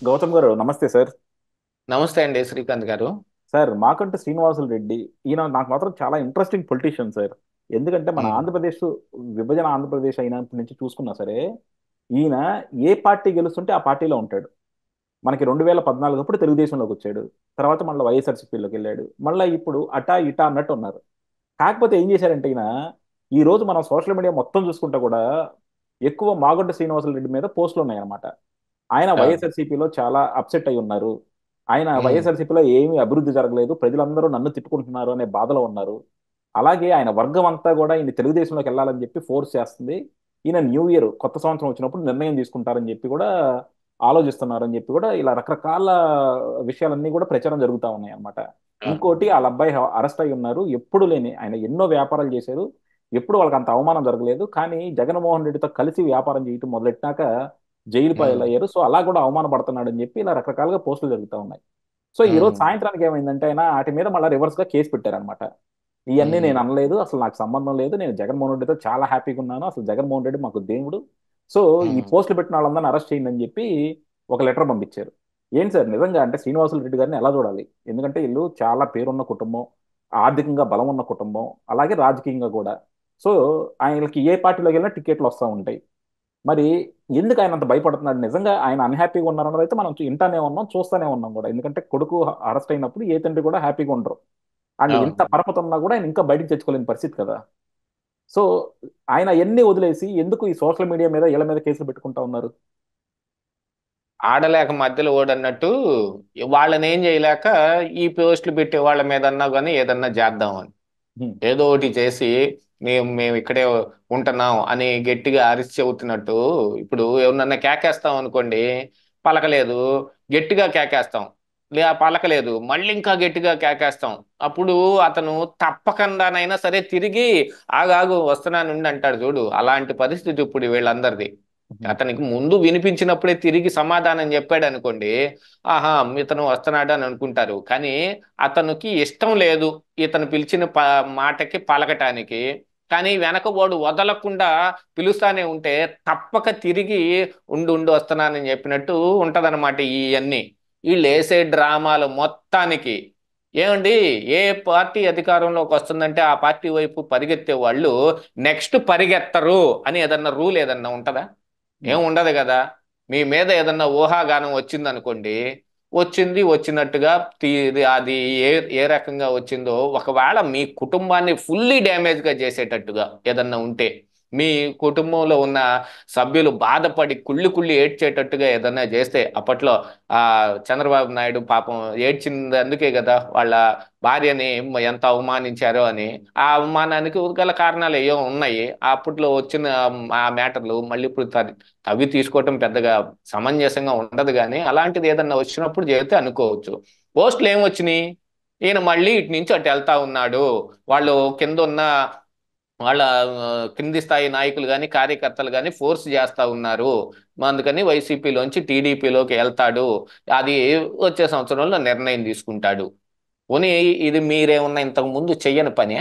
గౌతమ్ గారు నమస్తే సార్. నమస్తే అండి శ్రీకాంత్ గారు. సార్ మాకంటూ శ్రీనివాసులు రెడ్డి ఈయన నాకు మాత్రం చాలా ఇంట్రెస్టింగ్ పొలిటీషియన్ సార్. ఎందుకంటే మన ఉమ్, ఆంధ్రప్రదేశ్ విభజన ఆంధ్రప్రదేశ్ అయినప్పటి నుంచి చూసుకున్నా సరే ఈయన ఏ పార్టీ గెలుస్తుంటే ఆ పార్టీలో ఉంటాడు. మనకి 2014 అప్పుడు తెలుగుదేశంలోకి వచ్చాడు. తర్వాత మళ్ళీ వైఎస్ఆర్సీపీలోకి వెళ్ళాడు. మళ్ళీ ఇప్పుడు అటా ఇటా అన్నట్టు ఉన్నారు. కాకపోతే ఏం చేశారంటే ఈయన ఈ రోజు మనం సోషల్ మీడియా మొత్తం చూసుకుంటా కూడా ఎక్కువ మాగొడ్డ శ్రీనివాసులు రెడ్డి మీద పోస్టులు ఉన్నాయన్నమాట. ఆయన అవును. వైఎస్ఆర్సీపీలో చాలా అప్సెట్ అయి ఉన్నారు. ఆయన ఉమ్, వైఎస్ఆర్సీపీలో ఏమీ అభివృద్ధి జరగలేదు, ప్రజలందరూ నన్ను తిట్టుకుంటున్నారు అనే బాధలో ఉన్నారు. అలాగే ఆయన వర్గం అంతా కూడా ఈయన తెలుగుదేశంలోకి వెళ్ళాలని చెప్పి ఫోర్స్ చేస్తుంది. ఈయన న్యూ ఇయర్ కొత్త సంవత్సరం వచ్చినప్పుడు నిర్ణయం తీసుకుంటారని చెప్పి కూడా ఆలోచిస్తున్నారని చెప్పి కూడా ఇలా రకరకాల విషయాలన్నీ కూడా ప్రచారం జరుగుతూ ఉన్నాయి అన్నమాట. అవును. ఇంకోటి వాళ్ళ అబ్బాయి అరెస్ట్ అయి ఉన్నారు. ఎప్పుడు లేని ఆయన ఎన్నో వ్యాపారాలు చేశారు. ఎప్పుడు వాళ్ళకి అంత అవమానం జరగలేదు. కానీ జగన్మోహన్ రెడ్డితో కలిసి వ్యాపారం చేయటం మొదలెట్టినాక జైలు ఉమ్, పాలయ్యారు. సో అలా కూడా అవమానపడుతున్నాడు అని చెప్పి ఇలా రకరకాలుగా పోస్టులు జరుగుతూ ఉన్నాయి. సో ఈ రోజు ఉమ్, సాయంత్రానికి ఏమైందంటే ఆయన వాటి మీద మళ్ళీ రివర్స్ గా కేసు పెట్టారనమాట. ఇవన్నీ ఉమ్, నేను అనలేదు, అసలు నాకు సంబంధం లేదు, నేను జగన్మోహన్ రెడ్డితో చాలా హ్యాపీగా ఉన్నాను, అసలు జగన్మోహన్ రెడ్డి మాకు దేవుడు. సో ఈ ఉమ్. పోస్టులు పెట్టిన వాళ్ళందరినీ అరెస్ట్ చేయండి అని చెప్పి ఒక లెటర్ పంపించారు. ఏంటి సార్ నిజంగా అంటే శ్రీనివాసులు రెడ్డి గారిని ఎలా చూడాలి? ఎందుకంటే వీళ్ళు చాలా పేరున్న కుటుంబం, ఆర్థికంగా బలం ఉన్న కుటుంబం, అలాగే రాజకీయంగా కూడా. సో ఆయనకి ఏ పార్టీలోకి వెళ్ళినా టికెట్లు వస్తూ ఉంటాయి. మరి ఎందుకు ఆయన అంత భయపడుతున్నాడు? నిజంగా ఆయన అన్హ్యాపీగా ఉన్నారన్నది అయితే మనం వింటానే ఉన్నాం, చూస్తానే ఉన్నాం కూడా. ఎందుకంటే కొడుకు అరెస్ట్ అయినప్పుడు ఏ తండ్రి కూడా హ్యాపీగా ఉండరు. అండ్ ఎంత అవును. పరపతి ఉన్నా కూడా ఆయన ఇంకా బయటికి తెచ్చుకోలేని పరిస్థితి కదా. సో ఆయన ఎన్ని వదిలేసి ఎందుకు ఈ సోషల్ మీడియా మీద వీళ్ళ మీద కేసులు పెట్టుకుంటా ఉన్నారు? ఆడలేక మధ్యలో ఓడన్నట్టు వాళ్ళని ఏం చేయలేక ఈ పోస్టులు పెట్టే వాళ్ళ మీద అన్నా కానీ ఏదన్నా చేద్దామని హ్మ్. ఏదో ఒకటి చేసి మేము ఇక్కడే ఉంటున్నాం అని గట్టిగా అరిచి చెబుతున్నట్టు. ఇప్పుడు ఎవరన్నా కేకేస్తాం అనుకోండి, పలకలేదు, గట్టిగా కేకేస్తాం. పలకలేదు, మళ్ళీ ఇంకా గట్టిగా కేకేస్తాం. అప్పుడు అతను తప్పకుండానైనా సరే తిరిగి ఆగాగు వస్తున్నానుండి అంటాడు చూడు. అలాంటి పరిస్థితి ఇప్పుడు వీళ్ళందరిది. హ్మ్. అతనికి ముందు వినిపించినప్పుడే తిరిగి సమాధానం చెప్పాడు అనుకోండి, ఆహా ఇతను వస్తున్నాడు అని అనుకుంటారు. కానీ అతనికి ఇష్టం లేదు ఇతను పిలిచిన మాటకి పలకటానికి. కానీ వెనకబోడు వదలకుండా పిలుస్తానే ఉంటే తప్పక తిరిగి ఉండు ఉండు వస్తున్నానని చెప్పినట్టు ఉంటదన్నమాట ఇవన్నీ. వీళ్ళు వేసే డ్రామాలు మొత్తానికి. ఏమండి, ఏ పార్టీ అధికారంలోకి వస్తుందంటే ఆ పార్టీ వైపు పరిగెత్తే వాళ్ళు నెక్స్ట్ పరిగెత్తరు అని ఏదన్నా రూల్ ఏదన్నా ఉంటుందా? ఏం హ్మ్. ఉండదు కదా. మీ మీద ఏదన్నా ఊహాగానం వచ్చిందనుకోండి, వచ్చింది వచ్చినట్టుగా అది ఏ ఏ రకంగా వచ్చిందో, ఒకవేళ మీ కుటుంబాన్ని ఫుల్లీ డ్యామేజ్గా చేసేటట్టుగా ఏదన్నా ఉంటే, మీ కుటుంబంలో ఉన్న సభ్యులు బాధపడి కుళ్ళి కుళ్ళి ఏడ్చేటట్టుగా ఏదన్నా చేస్తే, అప్పట్లో ఆ చంద్రబాబు నాయుడు పాపం ఏడ్చింది అందుకే కదా, వాళ్ళ భార్యని ఎంత అవమానించారో అని. ఆ అవమానానికి గల కారణాలు ఏవో ఉన్నాయి. అప్పట్లో వచ్చిన ఆ మ్యాటర్లు మళ్ళీ ఇప్పుడు తవ్వి తీసుకోవటం పెద్దగా సమంజసంగా ఉండదు. కానీ అలాంటిది ఏదన్నా వచ్చినప్పుడు చేస్తే అనుకోవచ్చు. పోస్టులు ఏమొచ్చినాయి? ఈయన మళ్ళీ ఇటు నుంచి అటు వెళ్తా ఉన్నాడు. వాళ్ళు కింద ఉన్న వాళ్ళ కింది స్థాయి నాయకులు కానీ కార్యకర్తలు కానీ ఫోర్స్ చేస్తా ఉన్నారు. అందుకని వైసీపీలోంచి టీడీపీలోకి వెళ్తాడు. అది వచ్చే సంవత్సరంలో నిర్ణయం తీసుకుంటాడు. పోనీ ఇది మీరేమన్నా ఇంతకు ముందు చెయ్యని పనే?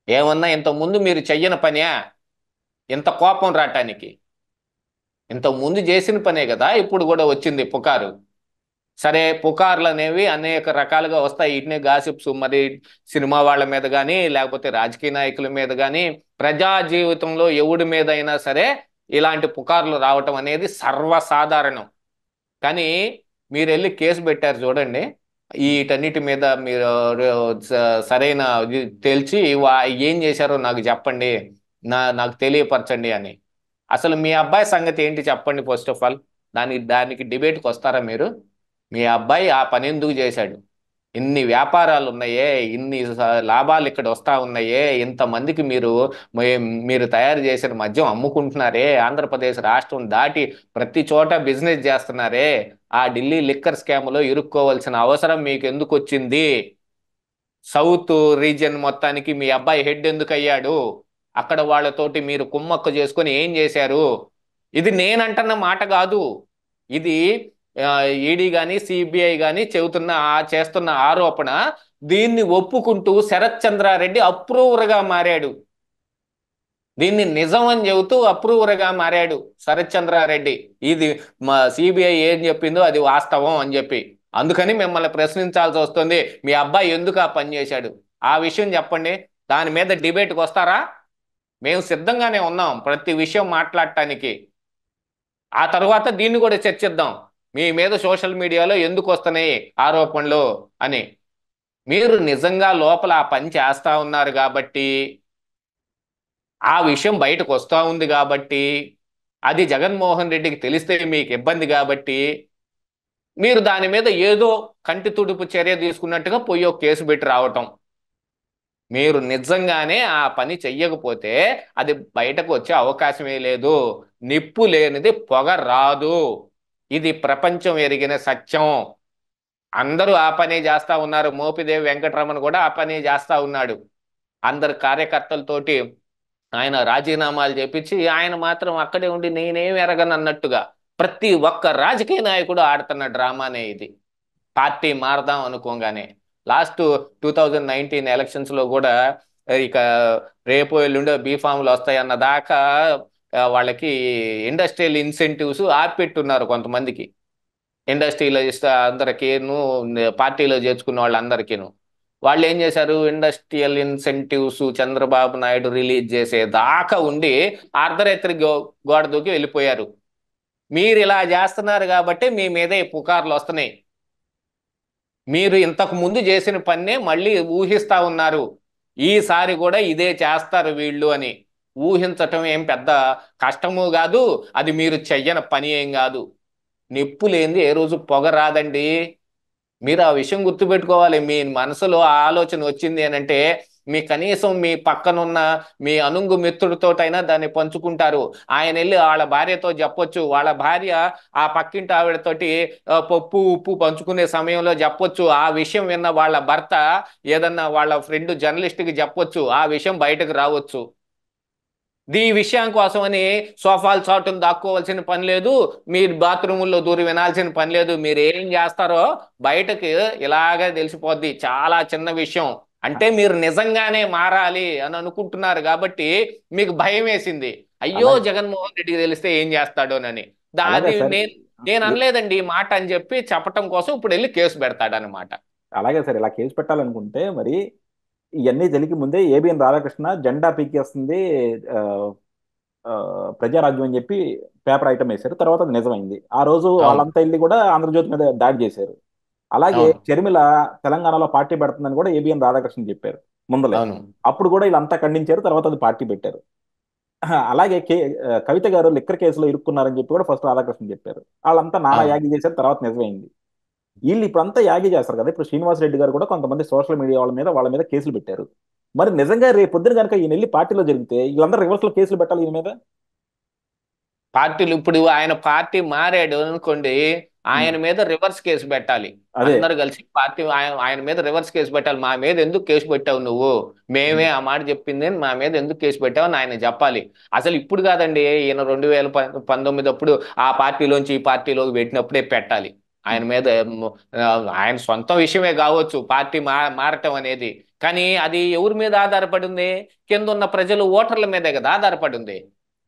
ఏమన్నా ఇంతకు ముందు మీరు చెయ్యని పనే ఇంత కోపం రావటానికి? ఇంతకు ముందు చేసిన పనే కదా ఇప్పుడు కూడా వచ్చింది పుకారు. సరే, పుకార్లు అనేవి అనేక రకాలుగా వస్తాయి. వీటినే గాసిప్స్. మరి సినిమా వాళ్ళ మీద కానీ లేకపోతే రాజకీయ నాయకుల మీద కానీ ప్రజా జీవితంలో ఎవడి మీద అయినా సరే ఇలాంటి పుకార్లు రావటం అనేది సర్వసాధారణం. కానీ మీరు వెళ్ళి కేసు పెట్టారు చూడండి. వీటన్నిటి మీద మీరు సరైన ఇది తేల్చి ఏం చేశారో నాకు చెప్పండి, నాకు తెలియపరచండి అని. అసలు మీ అబ్బాయి సంగతి ఏంటి చెప్పండి ఫస్ట్ ఆఫ్ ఆల్. దానికి డిబేట్కి వస్తారా మీరు? మీ అబ్బాయి ఆ పని ఎందుకు చేశాడు? ఇన్ని వ్యాపారాలు ఉన్నాయే, ఇన్ని లాభాలు ఇక్కడ వస్తా ఉన్నాయే, ఇంతమందికి మీరు తయారు చేసిన మద్యం అమ్ముకుంటున్నారే, ఆంధ్రప్రదేశ్ రాష్ట్రం దాటి ప్రతి చోట బిజినెస్ చేస్తున్నారే, ఆ ఢిల్లీ లిక్కర్ స్కామ్లో ఇరుక్కోవాల్సిన అవసరం మీకు ఎందుకు వచ్చింది? సౌత్ రీజియన్ మొత్తానికి మీ అబ్బాయి హెడ్ ఎందుకు అయ్యాడు? అక్కడ వాళ్ళతోటి మీరు కుమ్మక్కు చేసుకొని ఏం చేశారు? ఇది నేనంటున్న మాట కాదు. ఇది ఈడీ కానీ సిబిఐ కానీ చేస్తున్న ఆరోపణ. దీన్ని ఒప్పుకుంటూ శరత్ చంద్రారెడ్డి అప్రూవర్గా మారాడు. దీన్ని నిజం అని చెబుతూ అప్రూవర్గా మారాడు శరత్ చంద్రారెడ్డి. ఇది మా సిబిఐ ఏం చెప్పిందో అది వాస్తవం అని చెప్పి. అందుకని మిమ్మల్ని ప్రశ్నించాల్సి వస్తుంది, మీ అబ్బాయి ఎందుకు ఆ పని చేశాడు, ఆ విషయం చెప్పండి. దాని మీద డిబేట్కి వస్తారా? మేము సిద్ధంగానే ఉన్నాం ప్రతి విషయం మాట్లాడటానికి. ఆ తర్వాత దీన్ని కూడా చర్చిద్దాం, మీ మీద సోషల్ మీడియాలో ఎందుకు వస్తున్నాయి ఆరోపణలు అని. మీరు నిజంగా లోపల ఆ పని చేస్తా ఉన్నారు కాబట్టి, ఆ విషయం బయటకు వస్తూ ఉంది కాబట్టి, అది జగన్మోహన్ రెడ్డికి తెలిస్తే మీకు ఇబ్బంది కాబట్టి, మీరు దాని మీద ఏదో కంటి తుడుపు చర్య తీసుకున్నట్టుగా పోయి ఒక కేసు పెట్టి రావటం. మీరు నిజంగానే ఆ పని చెయ్యకపోతే అది బయటకు వచ్చే అవకాశమే లేదు. నిప్పు లేనిది పొగ రాదు. ఇది ప్రపంచం ఎరిగిన సత్యం. అందరూ ఆ పని చేస్తా ఉన్నారు. మోపిదేవి వెంకటరమణ కూడా ఆ పని చేస్తా ఉన్నాడు. అందరు కార్యకర్తలతోటి ఆయన రాజీనామాలు చేపించి ఆయన మాత్రం అక్కడే ఉండి నేనేం ఎరగను అన్నట్టుగా ప్రతి ఒక్క రాజకీయ నాయకుడు ఆడుతున్న డ్రామానే ఇది. పార్టీ మారదాం అనుకోగానే లాస్ట్ 2019 ఎలక్షన్స్ లో కూడా ఇక రేపు ఎల్లుండో బీఫామ్లు వస్తాయన్న దాకా వాళ్ళకి ఇండస్ట్రియల్ ఇన్సెంటివ్స్ ఆపిపెట్టున్నారు కొంతమందికి. ఇండస్ట్రియలిస్ట్ అందరికీను, పార్టీలో చేర్చుకున్న వాళ్ళందరికీను. వాళ్ళు ఏం చేశారు, industrial incentives Chandrababu Naidu release చేసే దాకా ఉండి అర్ధరాత్రి గోడ దూకి వెళ్ళిపోయారు. మీరు ఇలా చేస్తున్నారు కాబట్టి మీ మీదే ఈ పుకార్లు వస్తున్నాయి. మీరు ఇంతకు ముందు చేసిన పన్నే మళ్ళీ ఊహిస్తా ఉన్నారు, ఈసారి కూడా ఇదే చేస్తారు వీళ్ళు అని. ఊహించటం ఏం పెద్ద కష్టము కాదు, అది మీరు చెయ్యని పని ఏం కాదు. నిప్పు లేనిది ఏ రోజు పొగ రాదండి. మీరు ఆ విషయం గుర్తుపెట్టుకోవాలి. మీ మనసులో ఆ ఆలోచన వచ్చింది అని అంటే మీ కనీసం మీ పక్కనున్న మీ అనుంగు మిత్రుడితోటైనా దాన్ని పంచుకుంటారు. ఆయన వెళ్ళి వాళ్ళ భార్యతో చెప్పొచ్చు, వాళ్ళ భార్య ఆ పక్కింటి ఆవిడతోటి పప్పు ఉప్పు పంచుకునే సమయంలో చెప్పొచ్చు. ఆ విషయం విన్న వాళ్ళ భర్త ఏదన్నా వాళ్ళ ఫ్రెండ్ జర్నలిస్ట్కి చెప్పొచ్చు, ఆ విషయం బయటకు రావచ్చు. ఈ విషయం కోసమని సోఫాలు చాటును దాక్కోవాల్సిన పని లేదు, మీరు బాత్రూముల్లో దూరి వినాల్సిన పని లేదు. మీరు ఏం చేస్తారో బయటకు ఇలాగే తెలిసిపోద్ది. చాలా చిన్న విషయం. అంటే మీరు నిజంగానే మారాలి అని అనుకుంటున్నారు కాబట్టి మీకు భయం వేసింది, అయ్యో అలాగే జగన్మోహన్ రెడ్డికి తెలిస్తే ఏం చేస్తాడోనని. అలాగే అది సార్. నేను అనలేదండి ఈ మాట అని చెప్పి చెప్పటం కోసం ఇప్పుడు వెళ్ళి కేసు పెడతాడనమాట. అలాగే సార్, ఇలా కేసు పెట్టాలనుకుంటే మరి ఇవన్నీ జరిగి ముందే ఏబిఎన్ రాధాకృష్ణ జెండా పీకేస్తుంది ఆ, ఆ, ప్రజారాజ్యం అని చెప్పి పేపర్ ఐటమ్ వేశారు. తర్వాత అది నిజమైంది. ఆ రోజు అవును. వాళ్ళంతా వెళ్ళి కూడా ఆంధ్రజ్యోతి మీద దాడి చేశారు. అలాగే అవును. షర్మిల తెలంగాణలో పార్టీ పెడుతుందని కూడా ఏబిఎన్ రాధాకృష్ణ చెప్పారు ముందలే. అవును. అప్పుడు కూడా వీళ్ళంతా ఖండించారు, తర్వాత అది పార్టీ పెట్టారు. అలాగే కవిత గారు లిక్కర్ కేసులో ఇరుక్కున్నారని చెప్పి కూడా ఫస్ట్ రాధాకృష్ణ చెప్పారు. వాళ్ళంతా నానా అవును. యాగి చేశారు, తర్వాత నిజమైంది. వీళ్ళు ఇప్పుడంతా యాగి చేస్తారు కదా. ఇప్పుడు శ్రీనివాస్ రెడ్డి గారు కూడా కొంతమంది సోషల్ మీడియా వాళ్ళ మీద కేసులు పెట్టారు. మరి నిజంగా రేపు పొద్దున కనుక ఈయన వెళ్ళి పార్టీలో జరిగితే వీళ్ళందరూ రివర్స్ లో కేసులు పెట్టాలి ఈయన మీద. పార్టీలు ఇప్పుడు ఆయన పార్టీ మారాడు అనుకోండి, ఉం. ఆయన మీద రివర్స్ కేసు పెట్టాలి. అదే. అందరు కలిసి పార్టీ ఆయన మీద రివర్స్ కేసు పెట్టాలి. మా మీద ఎందుకు కేసు పెట్టావు నువ్వు, ఉం. మేమే ఆ మాట చెప్పింది అని మా మీద ఎందుకు కేసు పెట్టావు అని ఆయన చెప్పాలి. అసలు ఇప్పుడు కాదండి, ఈయన 2019 అప్పుడు ఆ పార్టీలోంచి ఈ పార్టీలోకి పెట్టినప్పుడే పెట్టాలి ఉం. ఆయన మీద. ఆ, ఆయన సొంత విషయమే కావచ్చు పార్టీ మారటం అనేది, కానీ అది ఎవరి మీద ఆధారపడి ఉంది, కింద ఉన్న ప్రజలు ఓటర్ల మీదే కదా ఆధారపడి ఉంది.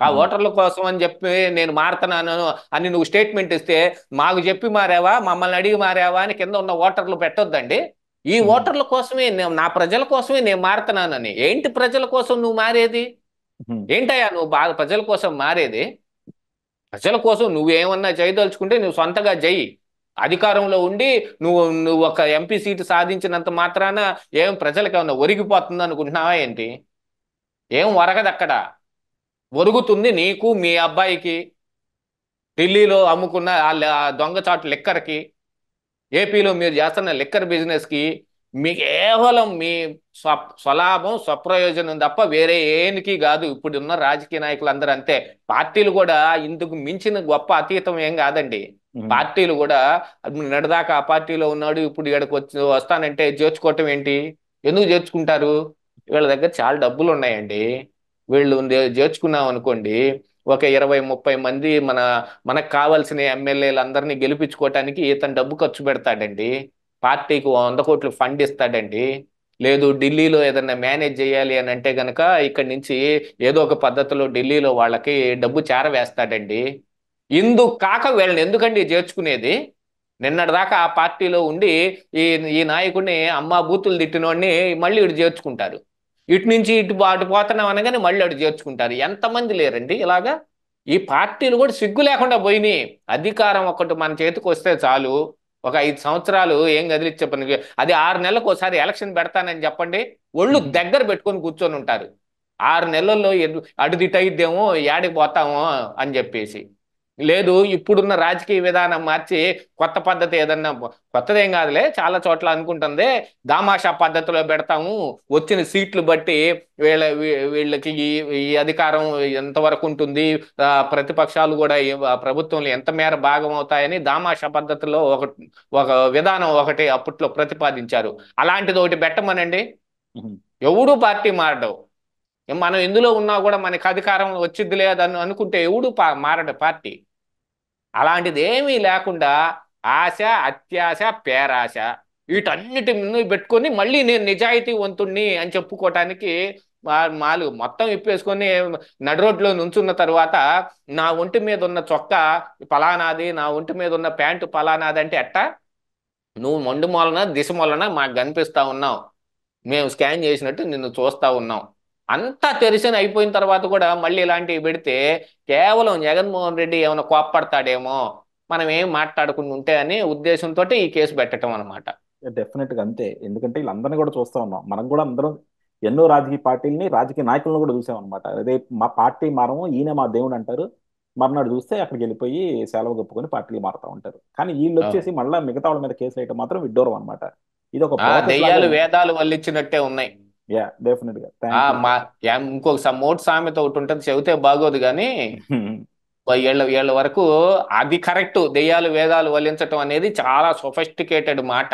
ఆ ఉం. ఓటర్ల కోసం అని చెప్పి నేను మారుతున్నాను అని నువ్వు స్టేట్మెంట్ ఇస్తే, మాకు చెప్పి మారావా, మమ్మల్ని అడిగి మారావా అని కింద ఉన్న ఓటర్లు పెట్టొద్దండి. ఈ ఉం. ఓటర్ల కోసమే నా ప్రజల కోసమే నేను మారుతున్నానని. ఏంటి ప్రజల కోసం నువ్వు మారేది? ఉం. ఏంటయ్యా నువ్వు బాగా ప్రజల కోసం మారేది? ప్రజల కోసం నువ్వేమన్నా చేయదలుచుకుంటే నువ్వు సొంతగా చెయ్యి. అధికారంలో ఉండి నువ్వు నువ్వు ఒక ఎంపీ సీటు సాధించినంత మాత్రాన ఏం ప్రజలకు ఏమన్నా ఒరిగిపోతుంది అనుకుంటున్నావా ఏంటి? ఏం ఒరగదు అక్కడ. ఒరుగుతుంది నీకు మీ అబ్బాయికి, ఢిల్లీలో అమ్ముకున్న ఆ దొంగచాటు లిక్కర్కి, ఏపీలో మీరు చేస్తున్న లిక్కర్ బిజినెస్కి. మీ కేవలం మీ స్వలాభం స్వప్రయోజనం తప్ప వేరే ఏనికి కాదు. ఇప్పుడున్న రాజకీయ నాయకులు అందరూ అంతే. పార్టీలు కూడా ఇందుకు మించిన గొప్ప అతీతం ఏం కాదండి. ఉం. పార్టీలు కూడా నడదాకా ఆ పార్టీలో ఉన్నాడు, ఇప్పుడు ఇక్కడికి వచ్చి వస్తానంటే చేర్చుకోవటం ఏంటి? ఎందుకు చేర్చుకుంటారు? వీళ్ళ దగ్గర చాలా డబ్బులు ఉన్నాయండి. వీళ్ళు చేర్చుకున్నాం అనుకోండి, ఒక 20-30 మంది మనకు కావాల్సిన ఎమ్మెల్యేలు అందరినీ గెలిపించుకోవటానికి ఇతను డబ్బు ఖర్చు పెడతాడండి. పార్టీకి 100 కోట్లు ఫండ్ ఇస్తాడండి. లేదు ఢిల్లీలో ఏదన్నా మేనేజ్ చేయాలి అని అంటే గనక ఇక్కడి నుంచి ఏదో ఒక పద్ధతిలో ఢిల్లీలో వాళ్ళకి డబ్బు చేరవేస్తాడండి. ఇందుకు కాక వీళ్ళని ఎందుకండి చేర్చుకునేది? నిన్నటిదాకా ఆ పార్టీలో ఉండి ఈ ఈ నాయకుడిని అమ్మా బూతులు తిట్టినోడిని మళ్ళీ ఇటు చేర్చుకుంటారు. ఇటు నుంచి అటు పోతున్నాం అనగానే మళ్ళీ అటు చేర్చుకుంటారు. ఎంతమంది లేరండి ఇలాగా? ఈ పార్టీలు కూడా సిగ్గు లేకుండా పోయినాయి. అధికారం ఒకటి మన చేతికి వస్తే చాలు, ఒక 5 సంవత్సరాలు ఏం కదిలిచ్చే పని. అది 6 నెలలకు ఒకసారి ఎలక్షన్ పెడతానని చెప్పండి, ఒళ్ళు ఉహు. దగ్గర పెట్టుకొని కూర్చొని ఉంటారు. 6 నెలల్లో అటు దిట్టు అయిద్దేమో, యాడికి పోతామో అని చెప్పేసి. లేదు ఇప్పుడున్న రాజకీయ విధానం మార్చి కొత్త పద్ధతి ఏదన్నా, కొత్తదేం కాదులే చాలా చోట్ల అనుకుంటుంది, దామాషా పద్ధతిలో పెడతాము, వచ్చిన సీట్లు బట్టి వీళ్ళకి ఈ అధికారం ఎంతవరకు ఉంటుంది, ప్రతిపక్షాలు కూడా ప్రభుత్వంలో ఎంత మేర భాగం అవుతాయని దామాషా పద్ధతిలో ఒక విధానం ఒకటి అప్పట్లో ప్రతిపాదించారు. అలాంటిది ఒకటి పెట్టమనండి, ఉహు. ఎవడు పార్టీ మారడు. మనం ఇందులో ఉన్నా కూడా మనకి అధికారం వచ్చిద్ది లేదని అనుకుంటే ఎవడు మారడు పార్టీ. అలాంటిది ఏమీ లేకుండా ఆశ, అత్యాశ, పేరాశ వీటన్నిటి ముందు పెట్టుకొని మళ్ళీ నేను నిజాయితీవంతుణ్ణి అని చెప్పుకోవటానికి మాలు మొత్తం ఇప్పేసుకొని నడి రోడ్లో నుంచున్న తర్వాత నా ఒంటి మీద ఉన్న చొక్కా పలానాది, నా ఒంటి మీద ఉన్న ప్యాంటు పలానాది అంటే ఎట్టా? నువ్వు మొండు మూలన దిశ మూలన మాకు కనిపిస్తా ఉన్నావు, మేము స్కాన్ చేసినట్టు నిన్ను చూస్తా ఉన్నాం. అంతా తెలిసిన అయిపోయిన తర్వాత కూడా మళ్ళీ ఇలాంటివి పెడితే కేవలం జగన్మోహన్ రెడ్డి ఏమైనా కోప్పడతాడేమో, మనం ఏం మాట్లాడకుండా ఉంటే అని ఉద్దేశంతో ఈ కేసు పెట్టడం అనమాట. డెఫినెట్ గా అంతే. ఎందుకంటే వీళ్ళందరినీ కూడా చూస్తా ఉన్నాం, మనం కూడా అందరం ఎన్నో రాజకీయ పార్టీలని, రాజకీయ నాయకులను కూడా చూసాం అనమాట. అదే మా పార్టీ మారము, ఈయన మా దేవుడు అంటారు, మర్నాడు చూస్తే అక్కడికి వెళ్ళిపోయి సెలవు కప్పుకొని పార్టీలు మారుతూ ఉంటారు. కానీ వీళ్ళు వచ్చేసి మళ్ళీ మిగతా వాళ్ళ మీద కేసులు వేయడం మాత్రం విడ్డూరం అనమాట. ఇది ఒక ప్రాసెస్ లాగే దెయ్యాలు ఉంది. వేదాలు వల్లించినట్టే ఉన్నాయి. యా, డెఫినెట్ గా. ఆ థ్యాంక్ యూ మా సార్. ఇంకొక మోటు సామెత ఒకటి ఉంటుంది, చెబితే బాగోదు కానీ ఏళ్ళ వరకు అది కరెక్ట్. దెయ్యాలు వేదాలు వల్లించటం అనేది చాలా సొఫిస్టికేటెడ్ మాట.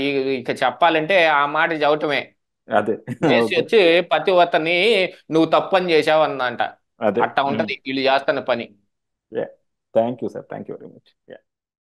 ఈ ఇక చెప్పాలంటే ఆ మాట చెప్పటమే. అదే. వేసి ఓకే. వచ్చి పతివతని నువ్వు తప్పని చేసావు అన్నంట. అదే. అట్టా ఉంటది వీళ్ళు చేస్తున్న పని. Yeah. Thank you sir, thank you very much.